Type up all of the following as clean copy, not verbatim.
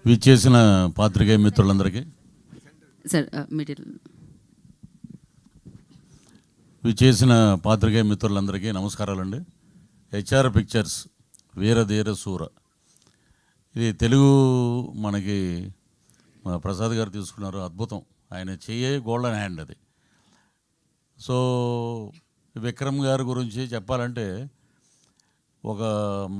విచ్చేసిన పాత్రికేయ మిత్రులందరికీ సార్ మిడిల్ విచ్చేసిన పాత్రికేయ మిత్రులందరికీ నమస్కారాలండి. హెచ్ఆర్ పిక్చర్స్ వీరధీర శూర, ఇది తెలుగు మనకి ప్రసాద్ గారు తీసుకున్నారు, అద్భుతం. ఆయన చెయ్యే గోల్డెన్ హ్యాండ్ అది. సో విక్రమ్ గారి గురించి చెప్పాలంటే,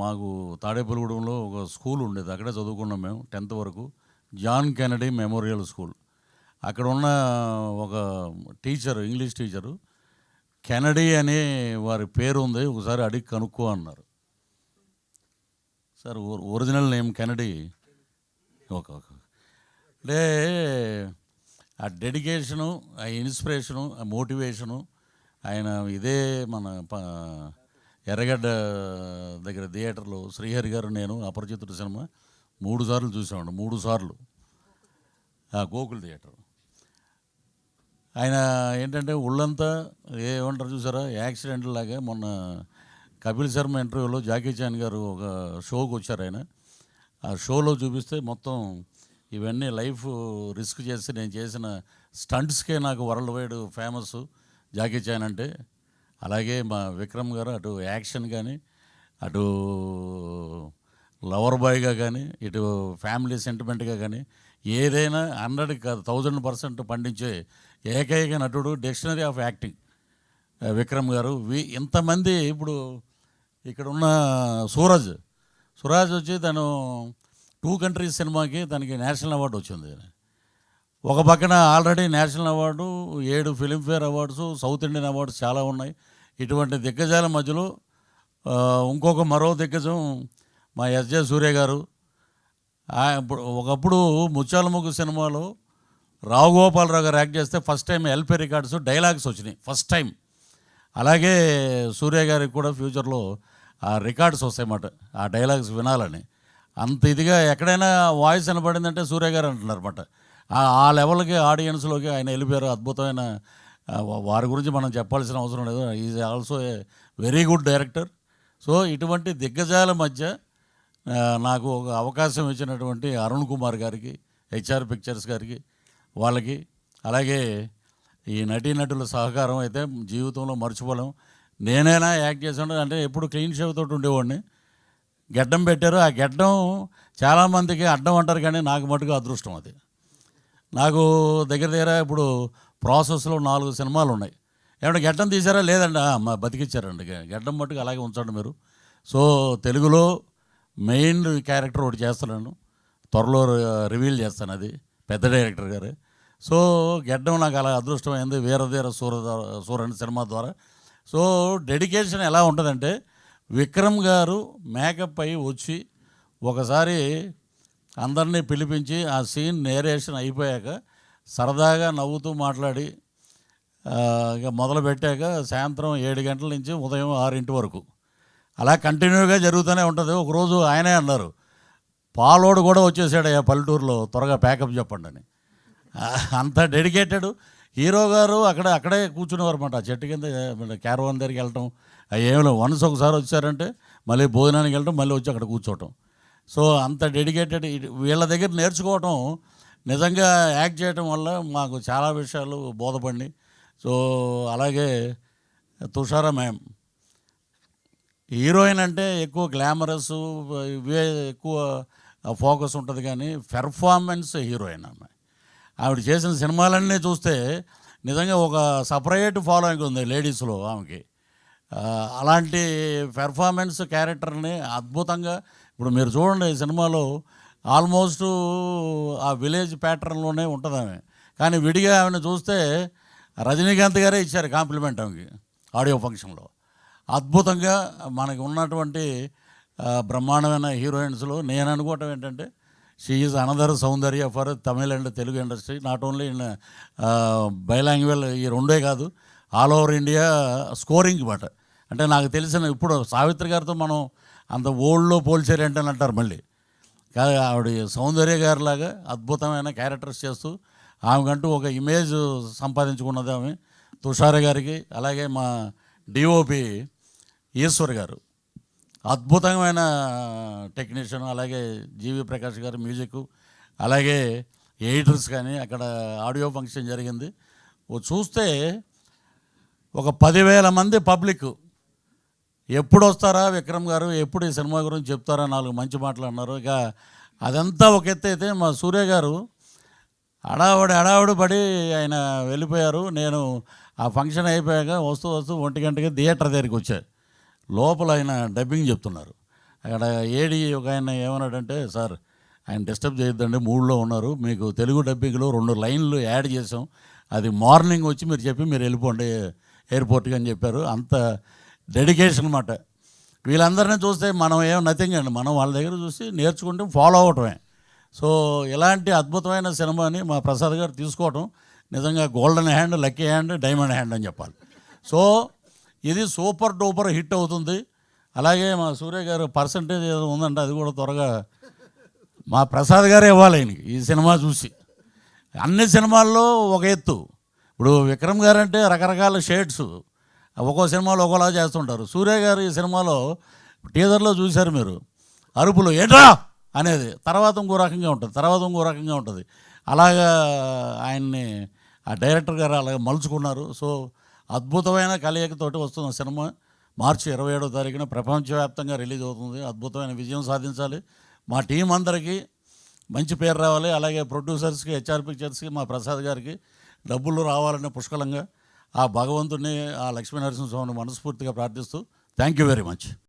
మాకు తాడేపల్లిగూడెంలో ఒక స్కూల్ ఉండేది, అక్కడే చదువుకున్నాం మేము 10th వరకు. John Kennedy memorial school. అక్కడ ఉన్న ఒక టీచర్, ఇంగ్లీష్ టీచరు, కెనడీ అనే వారి పేరు ఉంది, ఒకసారి అడిగి కనుక్కో అన్నారు. Sir original name Kennedy. Okay అంటే ఆ డెడికేషను, ఆ ఇన్స్పిరేషను, ఆ మోటివేషను, ఆయన ఇదే మన ఎర్రగడ్డ దగ్గర థియేటర్లో శ్రీహరి గారు నేను అపరిచితుడు సినిమా 3 సార్లు చూసామండి. 3 సార్లు గోకుల్ థియేటర్. ఆయన ఏంటంటే ఒళ్ళంతా ఏమంటారు చూసారా, యాక్సిడెంట్ లాగా. మొన్న కపిల్ శర్మ ఇంటర్వ్యూలో జాకీ చాన్ గారు ఒక షోకి వచ్చారు. ఆయన ఆ షోలో చూపిస్తే మొత్తం ఇవన్నీ లైఫ్ రిస్క్ చేసి నేను చేసిన స్టంట్స్కే నాకు world wide famous Jackie Chan అంటే. అలాగే మా విక్రమ్ గారు అటు యాక్షన్ కానీ, అటు లవర్ బాయ్గా కానీ, ఇటు ఫ్యామిలీ సెంటిమెంట్గా కానీ, ఏదైనా 100 కాదు 1000% పండించే ఏకైక నటుడు, డిక్షనరీ ఆఫ్ యాక్టింగ్ విక్రమ్ గారు. ఇంతమంది ఇప్పుడు ఇక్కడ ఉన్న సూరజ్ వచ్చి తను 2 కంట్రీస్ సినిమాకి తనకి నేషనల్ అవార్డు వచ్చింది. ఒక పక్కన already national award, 7 Filmfare awards, south Indian awards చాలా ఉన్నాయి. ఇటువంటి దిగ్గజాల మధ్యలో మరో దిగ్గజం మా ఎస్జే సూర్య గారు. ఒకప్పుడు ముత్యాల ముగ్గు సినిమాలో రావు గోపాలరావు గారు యాక్ట్ చేస్తే first time LP records dialogues వచ్చినాయి, ఫస్ట్ టైం. అలాగే సూర్య గారికి కూడా ఫ్యూచర్లో ఆ రికార్డ్స్ వస్తాయన్నమాట, ఆ డైలాగ్స్ వినాలని. అంత ఇదిగా ఎక్కడైనా వాయిస్ వినపడిందంటే సూర్య గారు అంటున్నారు అన్నమాట. ఆ లెవెల్కి ఆడియన్స్లోకి ఆయన వెళ్ళిపోయారు. అద్భుతమైన వారి గురించి మనం చెప్పాల్సిన అవసరం లేదు. Is also a very good director. So ఇటువంటి దిగ్గజాల మధ్య నాకు ఒక అవకాశం ఇచ్చినటువంటి అరుణ్ కుమార్ గారికి, హెచ్ఆర్ పిక్చర్స్ గారికి, వాళ్ళకి, అలాగే ఈ నటీనటుల సహకారం అయితే జీవితంలో మర్చిపోలేం. నేనైనా యాక్ట్ చేసాను అంటే ఎప్పుడు క్లీన్ షేవ్ తోటి ఉండేవాడిని. గెడ్డం పెట్టారు, ఆ గెడ్డం చాలామందికి అడ్డం అంటారు, కానీ నాకు మటుకు అదృష్టం అది. నాకు దగ్గర ఇప్పుడు ప్రాసెస్లో 4 సినిమాలు ఉన్నాయి. ఏమంటే గెడ్డం తీసారా? లేదండి. బతికిచ్చారండి, గెడ్డం మటుకు అలాగే ఉంచండి మీరు. సో తెలుగులో మెయిన్ క్యారెక్టర్ ఒకటి చేస్తున్నాను, త్వరలో రివీల్ చేస్తాను, అది పెద్ద డైరెక్టర్ గారు. సో గెడ్డం నాకు అలా అదృష్టమైంది వీరధీర సూరని సినిమా ద్వారా. సో డెడికేషన్ ఎలా ఉంటుందంటే, విక్రమ్ గారు మేకప్ అయి వచ్చి ఒకసారి అందరినీ పిలిపించి ఆ సీన్ నేరేషన్ అయిపోయాక సరదాగా నవ్వుతూ మాట్లాడి ఇక మొదలుపెట్టాక సాయంత్రం 7 గంటల నుంచి ఉదయం 6 వరకు అలా కంటిన్యూగా జరుగుతూనే ఉంటుంది. ఒకరోజు ఆయనే అన్నారు, పాలోడు కూడా వచ్చేసాడు ఆ పల్లెటూరులో, త్వరగా ప్యాకప్ చెప్పండి అని. అంత డెడికేటెడ్ హీరో గారు. అక్కడే కూర్చునేవారు అన్నమాట, ఆ చెట్టు కింద క్యారవాన్ దగ్గరికి వెళ్ళటం. ఏమో వన్స్ ఒకసారి వచ్చారంటే మళ్ళీ భోజనానికి వెళ్ళటం, మళ్ళీ వచ్చి అక్కడ కూర్చోవటం. సో అంత డెడికేటెడ్. వీళ్ళ దగ్గర నేర్చుకోవటం, నిజంగా యాక్ట్ చేయటం వల్ల మాకు చాలా విషయాలు బోధపడి. సో అలాగే తుషారా మ్యామ్, హీరోయిన్ అంటే ఎక్కువ గ్లామరస్ ఇవే ఎక్కువ ఫోకస్ ఉంటుంది, కానీ పెర్ఫార్మెన్స్ హీరోయిన్ ఆవిడ చేసిన సినిమాలన్నీ చూస్తే నిజంగా ఒక సపరేట్ ఫాలోయింగ్ ఉంది లేడీస్లో ఆమెకి. అలాంటి పెర్ఫార్మెన్స్ క్యారెక్టర్ని అద్భుతంగా, ఇప్పుడు మీరు చూడండి ఈ సినిమాలో ఆల్మోస్ట్ ఆ విలేజ్ ప్యాటర్న్లోనే ఉంటుంది ఆమె. కానీ విడిగా ఆమెను చూస్తే రజనీకాంత్ గారే ఇచ్చారు కాంప్లిమెంట్ ఆమెకి ఆడియో ఫంక్షన్లో. అద్భుతంగా మనకి ఉన్నటువంటి బ్రహ్మాండమైన హీరోయిన్స్లో నేను అనుకోవటం ఏంటంటే, she is another Soundarya for Tamil and Telugu industry. Not only in బైలాంగ్వేజ్, ఈ రెండే కాదు, ఆల్ ఓవర్ ఇండియా స్కోరింగ్ మాట. అంటే నాకు తెలిసిన ఇప్పుడు సావిత్రి గారితో మనం అంత ఓల్డ్లో పోల్చారంటే అంటారు మళ్ళీ. కాదు, ఆవిడ సౌందర్య గారిలాగా అద్భుతమైన క్యారెక్టర్స్ చేస్తూ ఆమెకంటూ ఒక ఇమేజ్ సంపాదించుకున్నది ఆమె. తుషార గారికి, అలాగే మా డిఓపి ఈశ్వర్ గారు అద్భుతమైన టెక్నీషియన్, అలాగే జీవి ప్రకాష్ గారి మ్యూజిక్, అలాగే ఎడిటర్స్ కానీ అక్కడ ఆడియో ఫంక్షన్ జరిగింది. చూస్తే ఒక 10,000 మంది పబ్లిక్ ఎప్పుడు వస్తారా విక్రమ్ గారు, ఎప్పుడు ఈ సినిమా గురించి చెప్తారా, 4 మంచి మాటలు అన్నారు. ఇక అదంతా ఒక ఎత్తు అయితే మా సూర్య గారు హడావుడి పడి ఆయన వెళ్ళిపోయారు. నేను ఆ ఫంక్షన్ అయిపోయాక వస్తూ 1 గంటకి థియేటర్ దగ్గరికి వచ్చాను. లోపల ఆయన డబ్బింగ్ చెప్తున్నారు. అక్కడ ఏడి ఒక ఆయన ఏమన్నాడంటే, సార్ ఆయన డిస్టర్బ్ చేయొద్దండి, మూడ్లో ఉన్నారు, మీకు తెలుగు డబ్బింగ్లో 2 లైన్లు యాడ్ చేసాం, అది మార్నింగ్ వచ్చి మీరు చెప్పి మీరు వెళ్ళిపోండి ఎయిర్పోర్ట్కి అని చెప్పారు. అంత డెడికేషన్ అన్నమాట. వీళ్ళందరినీ చూస్తే మనం ఏం నథింగ్ అండి, మనం వాళ్ళ దగ్గర చూసి నేర్చుకుంటే ఫాలో అవటమే. సో ఇలాంటి అద్భుతమైన సినిమాని మా ప్రసాద్ గారు తీసుకోవటం నిజంగా golden hand, lucky hand, diamond hand అని చెప్పాలి. సో ఇది సూపర్ డూపర్ హిట్ అవుతుంది. అలాగే మా సూర్య గారు పర్సంటేజ్ ఏదో ఉందంటే అది కూడా త్వరగా మా ప్రసాద్ గారే ఇవ్వాలి ఆయనకి ఈ సినిమా చూసి. అన్ని సినిమాల్లో ఒక ఎత్తు. ఇప్పుడు విక్రమ్ గారు అంటే రకరకాల షేడ్స్, ఒక్కో సినిమాలో ఒక్కోలా చేస్తుంటారు. సూర్య గారు ఈ సినిమాలో టీజర్లో చూశారు మీరు, అరుపులు ఏంట్రా అనేది తర్వాత ఇంకో రకంగా ఉంటుంది. అలాగా ఆయన్ని ఆ డైరెక్టర్ గారు అలాగే మలుచుకున్నారు. సో అద్భుతమైన కలయికతోటి వస్తున్న సినిమా మార్చి 27వ తారీఖున ప్రపంచవ్యాప్తంగా రిలీజ్ అవుతుంది. అద్భుతమైన విజయం సాధించాలి. మా టీం అందరికీ మంచి పేరు రావాలి. అలాగే ప్రొడ్యూసర్స్కి, హెచ్ఆర్ పిక్చర్స్కి, మా ప్రసాద్ గారికి డబ్బులు రావాలనే పుష్కలంగా ఆ భగవంతుడిని, ఆ లక్ష్మీనరసింహస్వామిని మనస్ఫూర్తిగా ప్రార్థిస్తూ థ్యాంక్ యూ వెరీ మచ్.